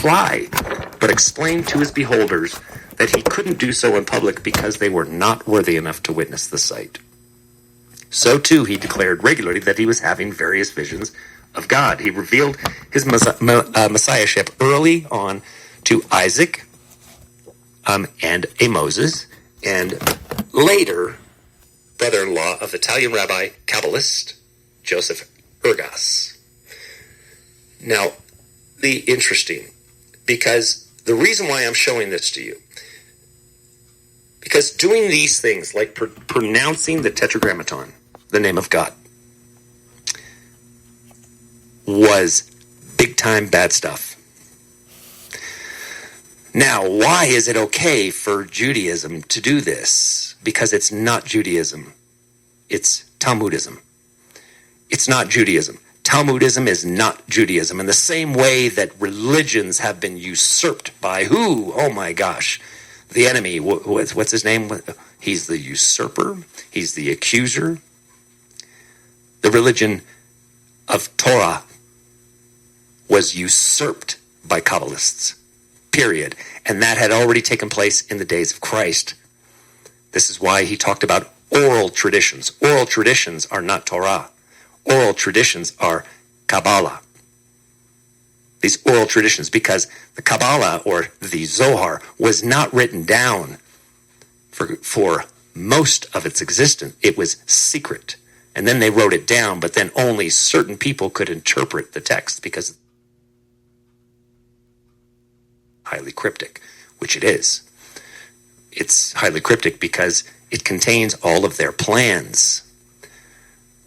fly, but explained to his beholders that he couldn't do so in public because they were not worthy enough to witness the sight. So too he declared regularly that he was having various visions of God. He revealed his messiahship early on to Isaac and a Moses, and later brother-in-law of Italian rabbi Kabbalist Joseph Urgas. Now, interesting, because the reason why I'm showing this to you, because doing these things, like pronouncing the Tetragrammaton, the name of God, was big-time bad stuff. Now, why is it okay for Judaism to do this? Because it's not Judaism. It's Talmudism. It's not Judaism. Talmudism is not Judaism. In the same way that religions have been usurped by who? Oh my gosh. The enemy. What's his name? He's the usurper. He's the accuser. The religion of Torah was usurped by Kabbalists. Period. And that had already taken place in the days of Christ. This is why he talked about oral traditions. Oral traditions are not Torah. Oral traditions are Kabbalah. These oral traditions, because the Kabbalah or the Zohar was not written down for most of its existence. It was secret. And then they wrote it down, but then only certain people could interpret the text because highly cryptic, which it is. It's highly cryptic because it contains all of their plans.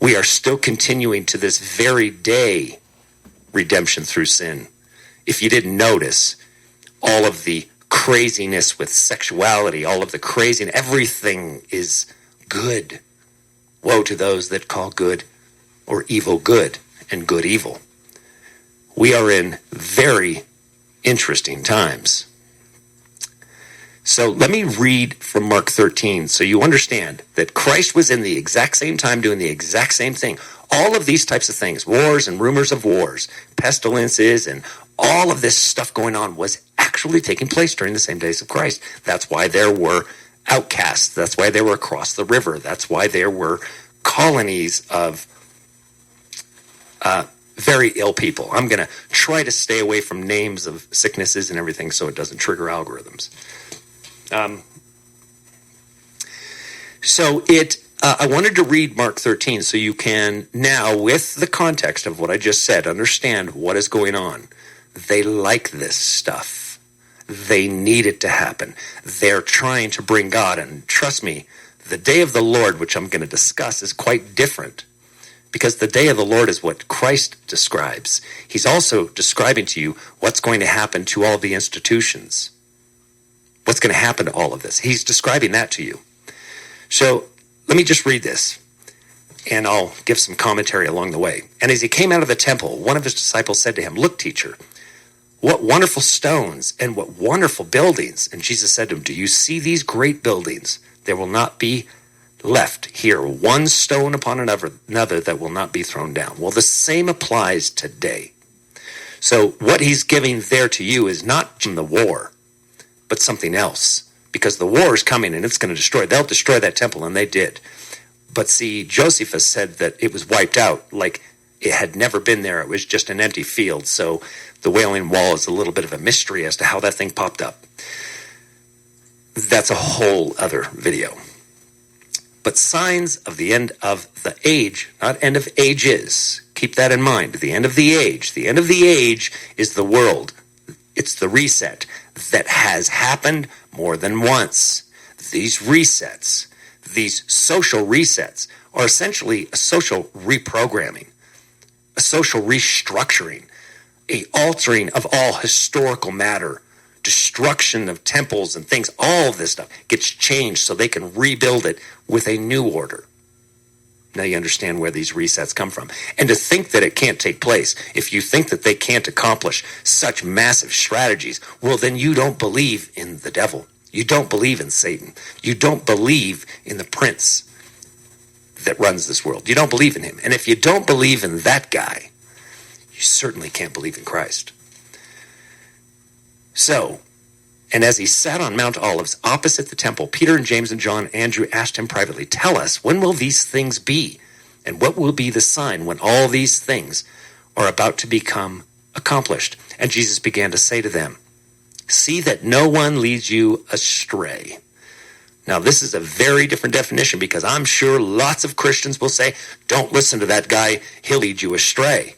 We are still continuing to this very day redemption through sin. If you didn't notice, all of the craziness with sexuality, all of the crazy, and everything is good. Woe to those that call good or evil good and good evil. We are in very interesting times. So let me read from Mark 13 so you understand that Christ was in the exact same time doing the exact same thing. All of these types of things, wars and rumors of wars, pestilences, and all of this stuff going on was actually taking place during the same days of Christ. That's why there were outcasts. That's why they were across the river. That's why there were colonies of very ill people. I'm going to try to stay away from names of sicknesses and everything so it doesn't trigger algorithms. I wanted to read Mark 13 so you can now, with the context of what I just said, understand what is going on. They like this stuff. They need it to happen. They're trying to bring God, and trust me, the day of the Lord, which I'm going to discuss, is quite different. Because the day of the Lord is what Christ describes. He's also describing to you what's going to happen to all the institutions. What's going to happen to all of this? He's describing that to you. So let me just read this, and I'll give some commentary along the way. And as he came out of the temple, one of his disciples said to him, "Look, teacher, what wonderful stones and what wonderful buildings." And Jesus said to him, "Do you see these great buildings? There will not be left here one stone upon another that will not be thrown down." Well, the same applies today. So what he's giving there to you is not from the war, but something else. Because the war is coming and it's going to destroy. They'll destroy that temple, and they did. But see, Josephus said that it was wiped out, like it had never been there. It was just an empty field. So the Wailing Wall is a little bit of a mystery as to how that thing popped up. That's a whole other video. But signs of the end of the age, not end of ages. Keep that in mind. The end of the age. The end of the age is the world. It's the reset that has happened more than once. These resets, these social resets, are essentially a social reprogramming, a social restructuring, a altering of all historical matter, destruction of temples and things. All of this stuff gets changed so they can rebuild it with a new order. Now you understand where these resets come from. And to think that it can't take place, if you think that they can't accomplish such massive strategies, well, then you don't believe in the devil. You don't believe in Satan. You don't believe in the prince that runs this world. You don't believe in him. And if you don't believe in that guy, you certainly can't believe in Christ. So, and as he sat on Mount Olives opposite the temple, Peter and James and John and Andrew asked him privately, "Tell us, when will these things be? And what will be the sign when all these things are about to become accomplished?" And Jesus began to say to them, "See that no one leads you astray." Now, this is a very different definition, because I'm sure lots of Christians will say, "Don't listen to that guy, he'll lead you astray."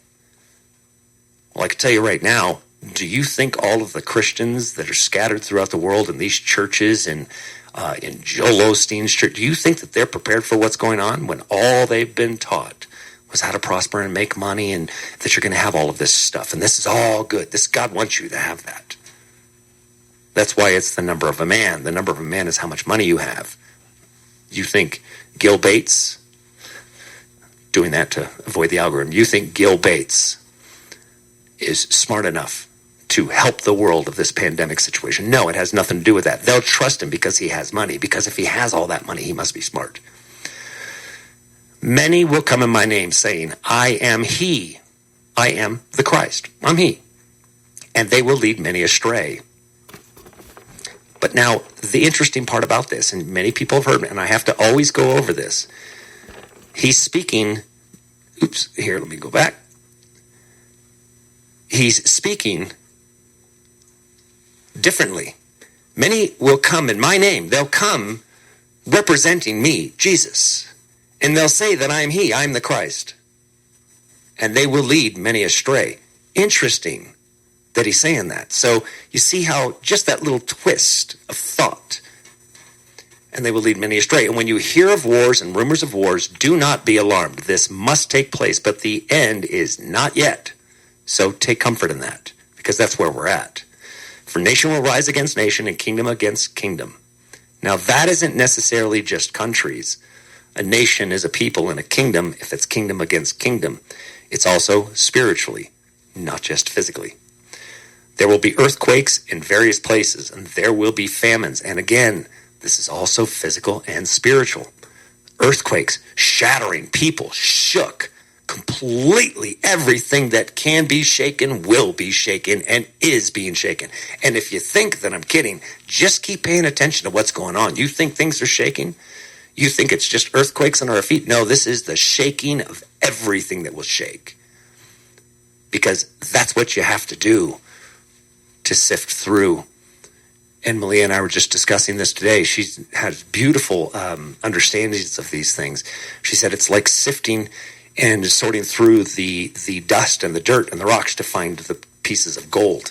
Well, I can tell you right now, do you think all of the Christians that are scattered throughout the world in these churches and in Joel Osteen's church, do you think that they're prepared for what's going on when all they've been taught was how to prosper and make money, and that you're going to have all of this stuff, and this is all good? God wants you to have that. That's why it's the number of a man. The number of a man is how much money you have. You think Gil Bates, doing that to avoid the algorithm, you think Gil Bates is smart enough to help the world of this pandemic situation? No, it has nothing to do with that. They'll trust him because he has money, because if he has all that money, he must be smart. Many will come in my name, saying, "I am he. I am the Christ. I'm he." And they will lead many astray. But now, the interesting part about this, and many people have heard me, and I have to always go over this. He's speaking, here, let me go back. He's speaking differently. Many will come in my name. They'll come representing me, Jesus. And they'll say that I am he, I am the Christ. And they will lead many astray. Interesting that he's saying that. So you see how just that little twist of thought, and they will lead many astray. And when you hear of wars and rumors of wars, do not be alarmed. This must take place, but the end is not yet. So take comfort in that, because that's where we're at. For nation will rise against nation and kingdom against kingdom. Now that isn't necessarily just countries. A nation is a people, and a kingdom, if it's kingdom against kingdom, it's also spiritually, not just physically. There will be earthquakes in various places, and there will be famines. And again, this is also physical and spiritual. Earthquakes, shattering, people shook completely. Everything that can be shaken will be shaken and is being shaken. And if you think that I'm kidding, just keep paying attention to what's going on. You think things are shaking? You think it's just earthquakes on our feet? No, this is the shaking of everything that will shake. Because that's what you have to do to sift through. And Malia and I were just discussing this today. She has beautiful understandings of these things. She said it's like sifting and sorting through the dust and the dirt and the rocks to find the pieces of gold.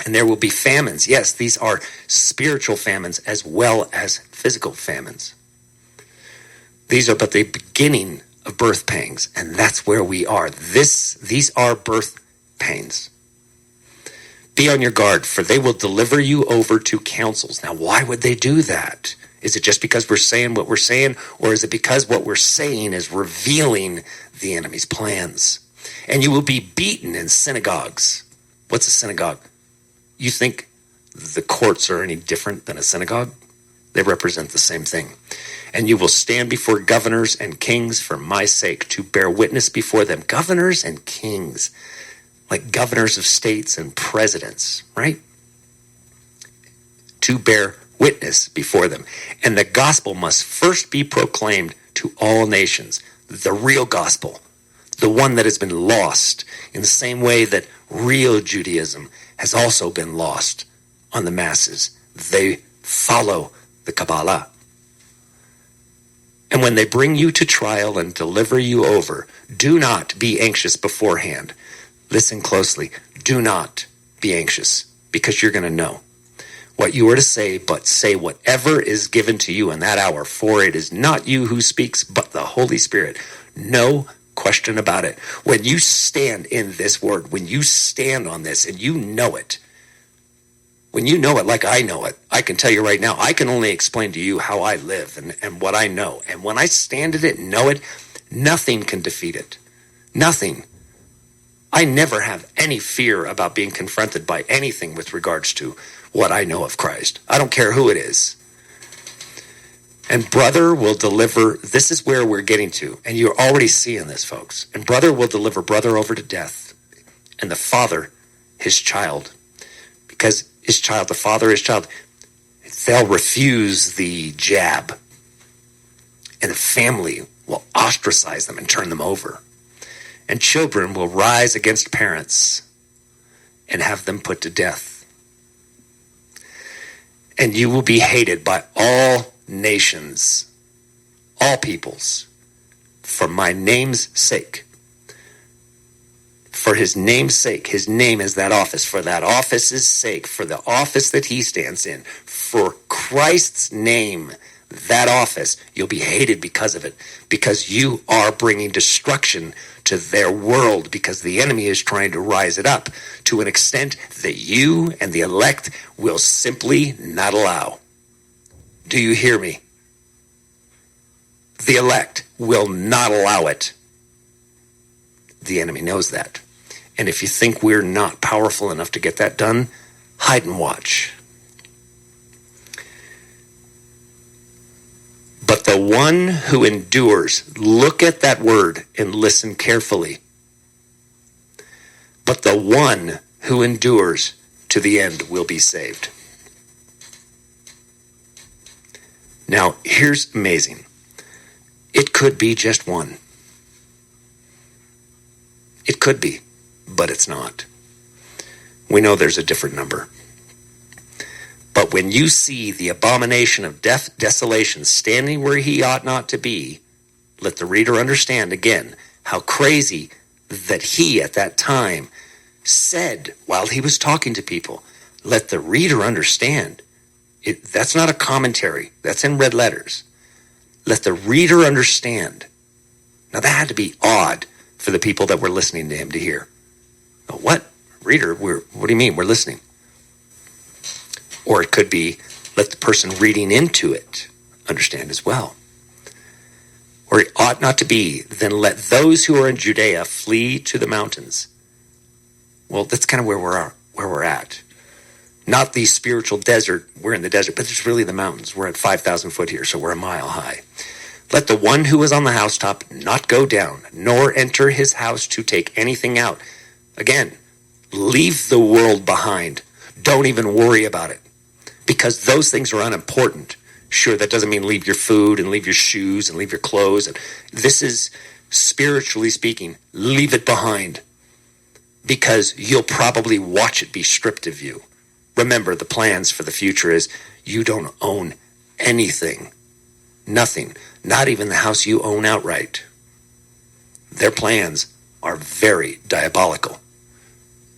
And there will be famines. Yes, these are spiritual famines as well as physical famines. These are but the beginning of birth pangs, and that's where we are. These are birth pains. Be on your guard, for they will deliver you over to councils. Now, why would they do that? Is it just because we're saying what we're saying, or is it because what we're saying is revealing the enemy's plans? And you will be beaten in synagogues. What's a synagogue? You think the courts are any different than a synagogue? They represent the same thing. And you will stand before governors and kings for my sake, to bear witness before them. Governors and kings, like governors of states and presidents, right? To bear witness before them. And the gospel must first be proclaimed to all nations. The real gospel, the one that has been lost, in the same way that real Judaism has also been lost on the masses. They follow the Kabbalah. And when they bring you to trial and deliver you over, do not be anxious beforehand. Listen closely. Do not be anxious, because you're going to know what you are to say, but say whatever is given to you in that hour, for it is not you who speaks, but the Holy Spirit. No question about it. When you stand in this word, when you stand on this and you know it, when you know it like I know it, I can tell you right now, I can only explain to you how I live and what I know. And when I stand in it and know it, nothing can defeat it. Nothing. I never have any fear about being confronted by anything with regards to what I know of Christ. I don't care who it is. And brother will deliver, this is where we're getting to, and you're already seeing this, folks. And brother will deliver brother over to death, and the father his child. because his child, the father, his child, they'll refuse the jab. And the family will ostracize them and turn them over. And children will rise against parents and have them put to death. And you will be hated by all nations, all peoples, for my name's sake. For his name's sake. His name is that office. For that office's sake. For the office that he stands in. For Christ's name, that office, you'll be hated because of it. Because you are bringing destruction to their world. Because the enemy is trying to rise it up to an extent that you and the elect will simply not allow. Do you hear me? The elect will not allow it. The enemy knows that. And if you think we're not powerful enough to get that done, hide and watch. But the one who endures, look at that word and listen carefully. But the one who endures to the end will be saved. Now, here's amazing. It could be just one. It could be, but it's not. We know there's a different number. But when you see the abomination of desolation standing where he ought not to be, let the reader understand again how crazy that he at that time said while he was talking to people. Let the reader understand. That's not a commentary. That's in red letters. Let the reader understand. Now that had to be odd for the people that were listening to him to hear. Oh, what? Reader, what do you mean? We're listening. Or it could be, let the person reading into it understand as well. Or it ought not to be, then let those who are in Judea flee to the mountains. Well, that's kind of where we're at. Not the spiritual desert. We're in the desert, but it's really the mountains. We're at 5,000 foot here, so we're a mile high. Let the one who is on the housetop not go down, nor enter his house to take anything out. Again, leave the world behind. Don't even worry about it. Because those things are unimportant. Sure, that doesn't mean leave your food and leave your shoes and leave your clothes. This is, spiritually speaking, leave it behind. Because you'll probably watch it be stripped of you. Remember, the plans for the future is you don't own anything. Nothing. Not even the house you own outright. Their plans are very diabolical.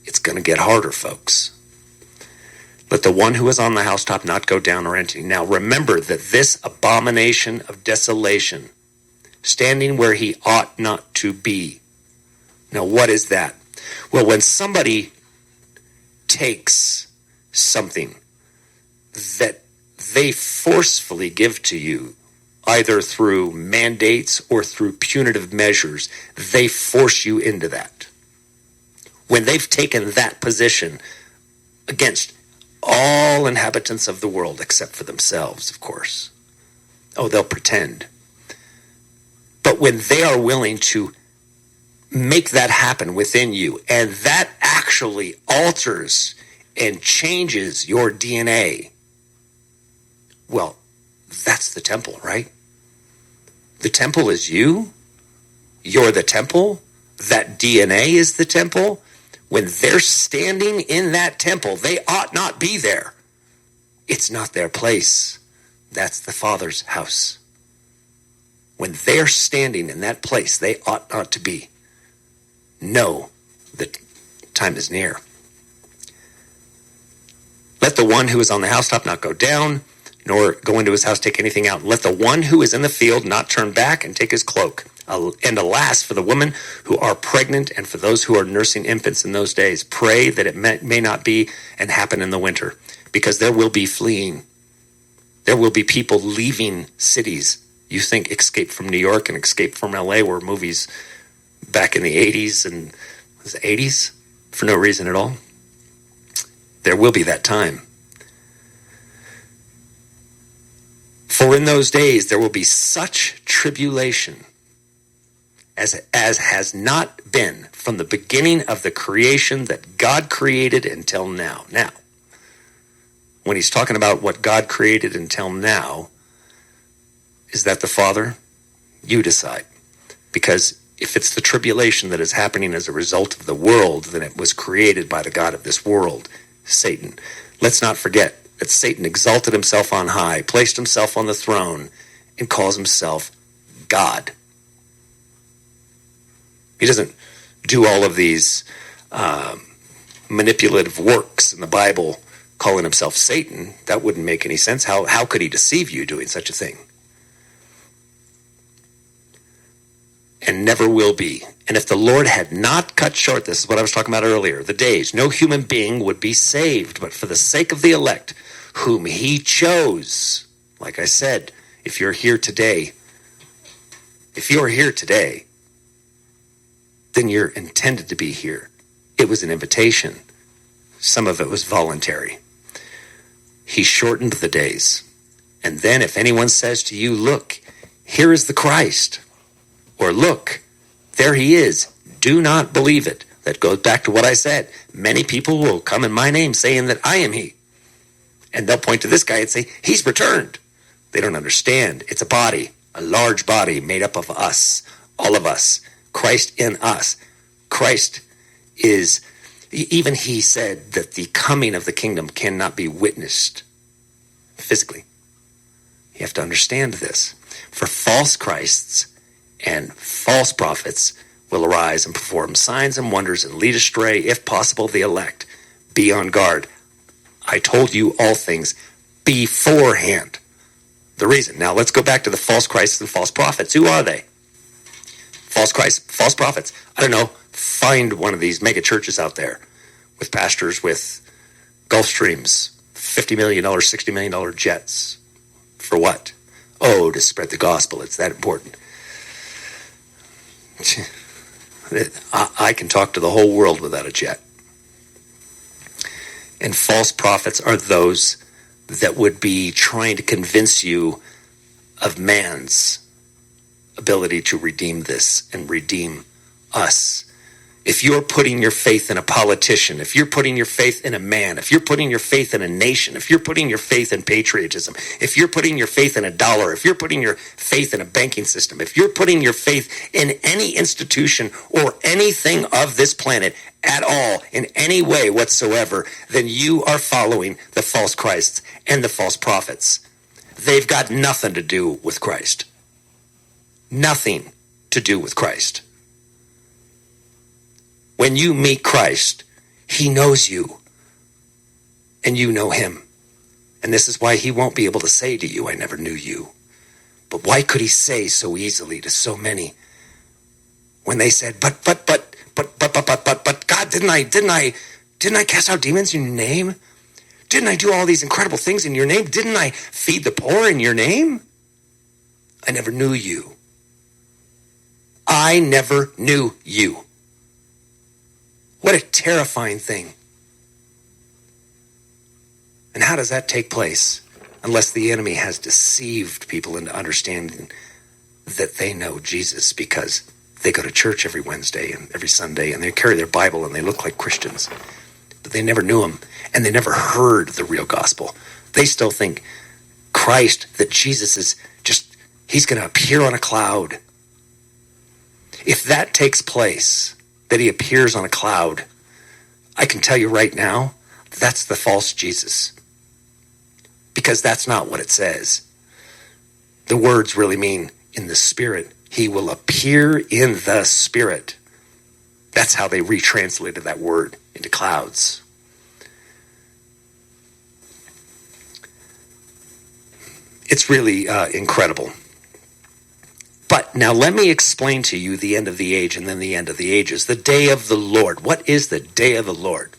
It's going to get harder, folks. Let the one who is on the housetop not go down or enter. Now remember that this abomination of desolation, standing where he ought not to be. Now what is that? Well, when somebody takes something that they forcefully give to you, either through mandates or through punitive measures, they force you into that. When they've taken that position against all inhabitants of the world, except for themselves, of course. Oh, they'll pretend. But when they are willing to make that happen within you, and that actually alters and changes your DNA, well, that's the temple, right? The temple is you. You're the temple. That DNA is the temple. When they're standing in that temple, they ought not be there. It's not their place. That's the Father's house. When they're standing in that place, they ought not to be. Know that time is near. Let the one who is on the housetop not go down, nor go into his house take anything out. Let the one who is in the field not turn back and take his cloak. And alas, for the women who are pregnant and for those who are nursing infants in those days, pray that it may not be and happen in the winter, because there will be fleeing. There will be people leaving cities. You think Escape from New York and Escape from LA were movies back in the 80s and was it 80s for no reason at all. There will be that time. For in those days there will be such tribulation as has not been from the beginning of the creation that God created until now. Now, when he's talking about what God created until now, is that the Father? You decide. Because if it's the tribulation that is happening as a result of the world, then it was created by the God of this world, Satan. Let's not forget that Satan exalted himself on high, placed himself on the throne, and calls himself God. He doesn't do all of these manipulative works in the Bible calling himself Satan. That wouldn't make any sense. How could he deceive you doing such a thing? And never will be. And if the Lord had not cut short, this is what I was talking about earlier, the days, no human being would be saved, but for the sake of the elect, whom he chose. Like I said, if you're here today, then you're intended to be here. It was an invitation. Some of it was voluntary. He shortened the days. And then if anyone says to you, look, here is the Christ, or look, there he is, do not believe it. That goes back to what I said. Many people will come in my name saying that I am he. And they'll point to this guy and say, he's returned. They don't understand. It's a body, a large body made up of us, all of us, Christ in us. Christ is, even he said that the coming of the kingdom cannot be witnessed physically. You have to understand this. For false Christs and false prophets will arise and perform signs and wonders and lead astray, if possible, the elect. Be on guard. I told you all things beforehand. The reason. Now let's go back to the false Christs and false prophets. Who are they? False Christs, false prophets. I don't know. Find one of these mega churches out there with pastors with Gulfstreams, $50 million, $60 million jets. For what? Oh, to spread the gospel. It's that important. I can talk to the whole world without a jet. And false prophets are those that would be trying to convince you of man's ability to redeem this and redeem us. If you're putting your faith in a politician, if you're putting your faith in a man, if you're putting your faith in a nation, if you're putting your faith in patriotism, if you're putting your faith in a dollar, if you're putting your faith in a banking system, if you're putting your faith in any institution or anything of this planet at all, in any way whatsoever, then you are following the false Christs and the false prophets. They've got nothing to do with Christ. Nothing to do with Christ. When you meet Christ, he knows you, and you know him. And this is why he won't be able to say to you, I never knew you. But why could he say so easily to so many when they said, but God, didn't I cast out demons in your name? Didn't I do all these incredible things in your name? Didn't I feed the poor in your name? I never knew you. I never knew you. What a terrifying thing. And how does that take place? Unless the enemy has deceived people into understanding that they know Jesus because they go to church every Wednesday and every Sunday and they carry their Bible and they look like Christians. But they never knew him and they never heard the real gospel. They still think Christ, that Jesus is just, he's going to appear on a cloud. If that takes place, that he appears on a cloud, I can tell you right now, that's the false Jesus. Because that's not what it says. The words really mean in the Spirit. He will appear in the Spirit. That's how they retranslated that word into clouds. It's really incredible. But now let me explain to you the end of the age and then the end of the ages. The day of the Lord. What is the day of the Lord?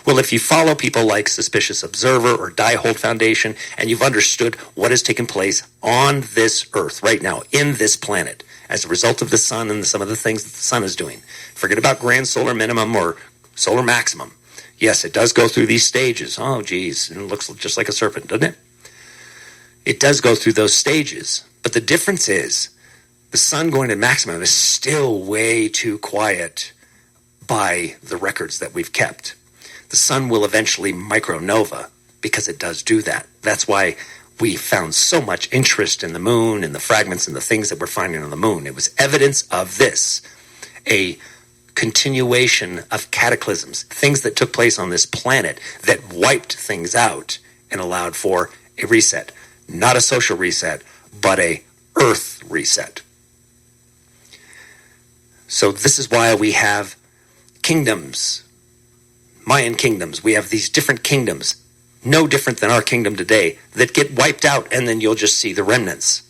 Well, if you follow people like Suspicious Observer or Die Hold Foundation, and you've understood what has taken place on this earth right now, in this planet, as a result of the sun and some of the things that the sun is doing. Forget about grand solar minimum or solar maximum. Yes, it does go through these stages. Oh, geez, it looks just like a serpent, doesn't it? It does go through those stages. But the difference is, the sun going to maximum is still way too quiet by the records that we've kept. The sun will eventually micronova because it does do that. That's why we found so much interest in the moon and the fragments and the things that we're finding on the moon. It was evidence of this, a continuation of cataclysms, things that took place on this planet that wiped things out and allowed for a reset. Not a social reset, but a earth reset. So this is why we have kingdoms, Mayan kingdoms. We have these different kingdoms, no different than our kingdom today, that get wiped out, and then you'll just see the remnants.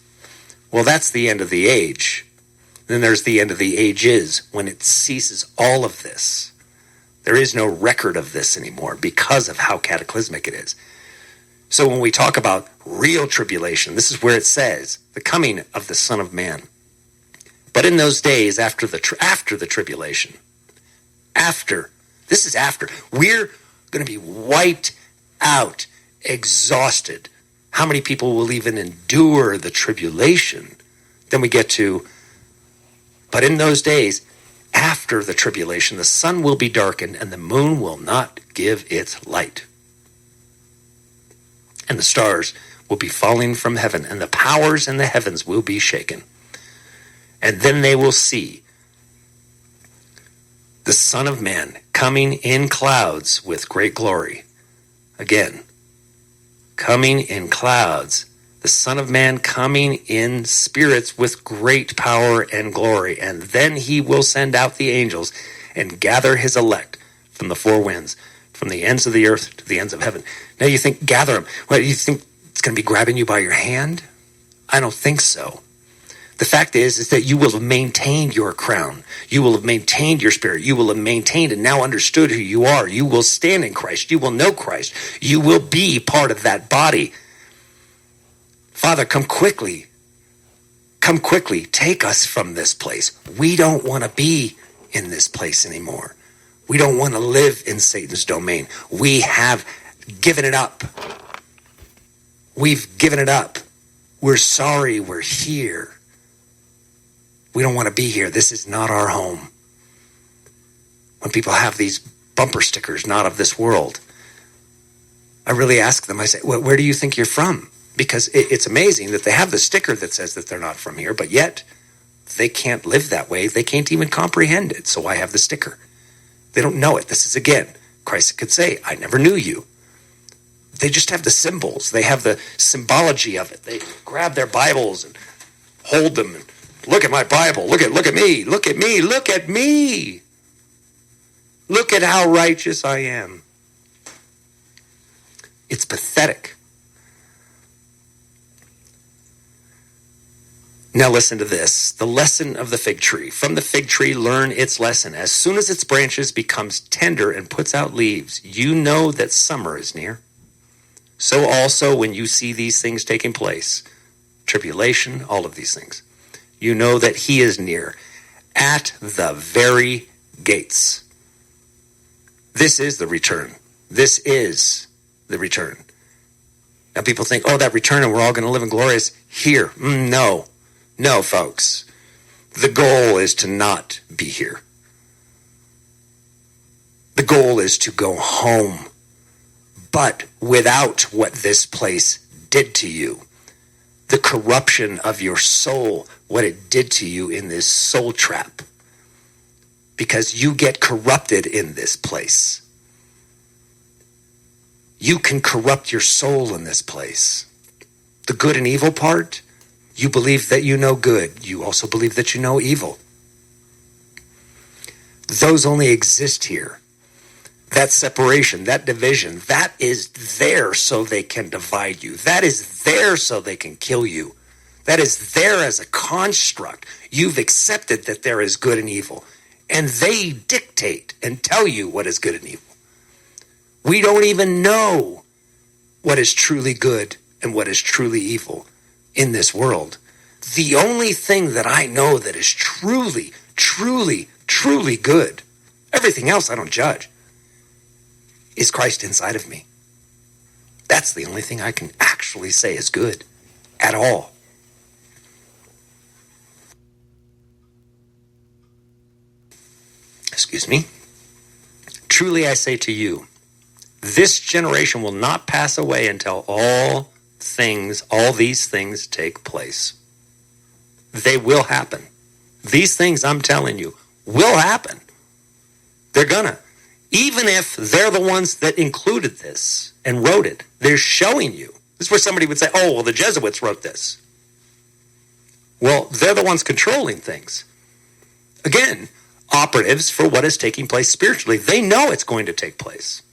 Well, that's the end of the age. Then there's the end of the ages, when it ceases all of this. There is no record of this anymore because of how cataclysmic it is. So when we talk about real tribulation, this is where it says, the coming of the Son of Man. But in those days after the tribulation, this is after, we're going to be wiped out, exhausted. How many people will even endure the tribulation? Then we get to, but in those days, after the tribulation, the sun will be darkened and the moon will not give its light. And the stars will be falling from heaven, and the powers in the heavens will be shaken. And then they will see the Son of Man coming in clouds with great glory. Again, coming in clouds. The Son of Man coming in spirits with great power and glory. And then he will send out the angels and gather his elect from the four winds, from the ends of the earth to the ends of heaven. Now you think, gather them. What, you think it's going to be grabbing you by your hand? I don't think so. The fact is that you will have maintained your crown. You will have maintained your spirit. You will have maintained and now understood who you are. You will stand in Christ. You will know Christ. You will be part of that body. Father, come quickly. Come quickly. Take us from this place. We don't want to be in this place anymore. We don't want to live in Satan's domain. We have given it up. We've given it up. We're sorry we're here. We don't want to be here. This is not our home. When people have these bumper stickers, not of this world, I really ask them, I say, well, where do you think you're from? Because it's amazing that they have the sticker that says that they're not from here, but yet they can't live that way. They can't even comprehend it. So I have the sticker. They don't know it. This is, again, Christ could say, I never knew you. They just have the symbols. They have the symbology of it. They grab their Bibles and hold them and look at my Bible. Look at me. Look at me. Look at me. Look at how righteous I am. It's pathetic. Now listen to this. The lesson of the fig tree. From the fig tree, learn its lesson. As soon as its branches becomes tender and puts out leaves, you know that summer is near. So also when you see these things taking place, tribulation, all of these things, you know that he is near, at the very gates. This is the return. This is the return. Now people think, oh, that return and we're all going to live in glorious here. No, folks. The goal is to not be here. The goal is to go home, but without what this place did to you. The corruption of your soul, what it did to you in this soul trap. Because you get corrupted in this place. You can corrupt your soul in this place. The good and evil part, you believe that you know good. You also believe that you know evil. Those only exist here. That separation, that division, that is there so they can divide you. That is there so they can kill you. That is there as a construct. You've accepted that there is good and evil. And they dictate and tell you what is good and evil. We don't even know what is truly good and what is truly evil in this world. The only thing that I know that is truly, truly, truly good, everything else I don't judge, is Christ inside of me. That's the only thing I can actually say is good at all. Excuse me. Truly I say to you, This generation will not pass away until all these things take place. They will happen. These things I'm telling you will happen. They're gonna. Even if they're the ones that included this and wrote it, they're showing you. This is where somebody would say, oh, well, the Jesuits wrote this. Well, they're the ones controlling things. Again, operatives for what is taking place spiritually. They know it's going to take place.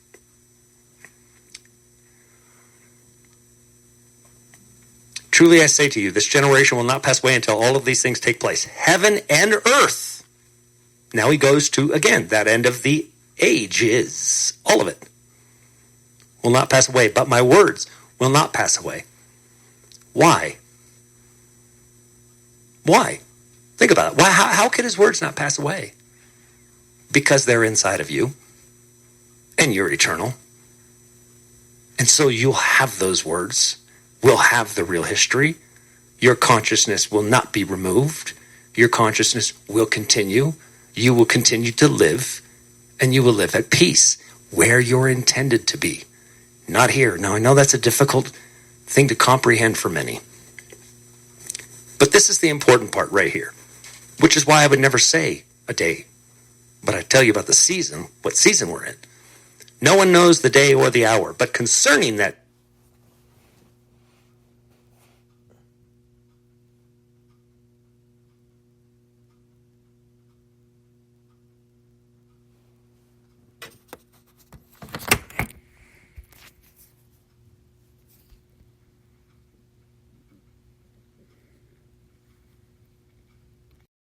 Truly I say to you, this generation will not pass away until all of these things take place. Heaven and earth. Now he goes to, again, that end of the ages. All of it will not pass away, but my words will not pass away. Why? Why? Think about it. Why? How could his words not pass away? Because they're inside of you, and you're eternal. And so you'll have those words. We'll have the real history. Your consciousness will not be removed. Your consciousness will continue. You will continue to live, and you will live at peace where you're intended to be. Not here. Now, I know that's a difficult thing to comprehend for many. But this is the important part right here, which is why I would never say a day. But I tell you about the season, what season we're in. No one knows the day or the hour, but concerning that